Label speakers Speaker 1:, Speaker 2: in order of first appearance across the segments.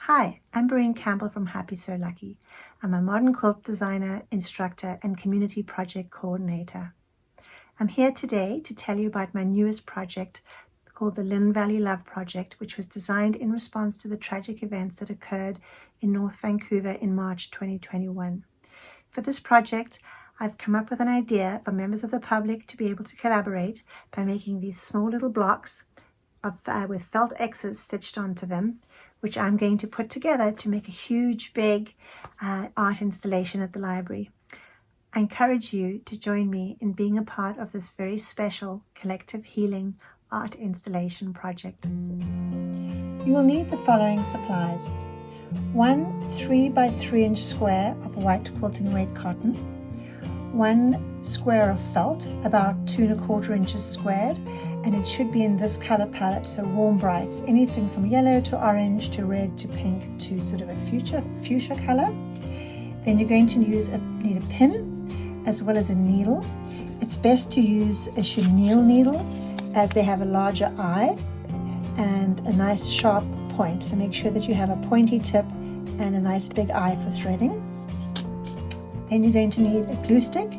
Speaker 1: Hi, I'm Breen Campbell from Happy So Lucky. I'm a modern quilt designer, instructor, and community project coordinator. I'm here today to tell you about my newest project called the Lynn Valley LOVE project, which was designed in response to the tragic events that occurred in North Vancouver in March 2021. For this project, I've come up with an idea for members of the public to be able to collaborate by making these small little blocks with felt X's stitched onto them, which I'm going to put together to make a huge, big art installation at the library. I encourage you to join me in being a part of this very special collective healing art installation project. You will need the following supplies: 1 3 by 3 inch square of white quilting weight cotton, 1 square of felt about 2 1/4 inches squared, and it should be in this color palette, so warm brights, anything from yellow to orange to red to pink to sort of a fuchsia color. Then you're going to need a pin as well as a needle. It's best to use a chenille needle as they have a larger eye and a nice sharp point, so make sure that you have a pointy tip and a nice big eye for threading. Then you're going to need a glue stick,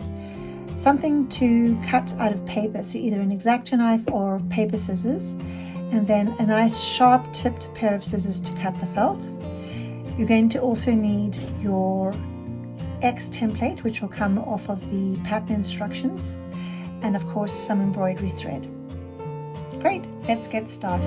Speaker 1: something to cut out of paper, so either an X-Acto knife or paper scissors, and then a nice sharp tipped pair of scissors to cut the felt. You're going to also need your X template, which will come off of the pattern instructions, and of course some embroidery thread. Great, let's get started.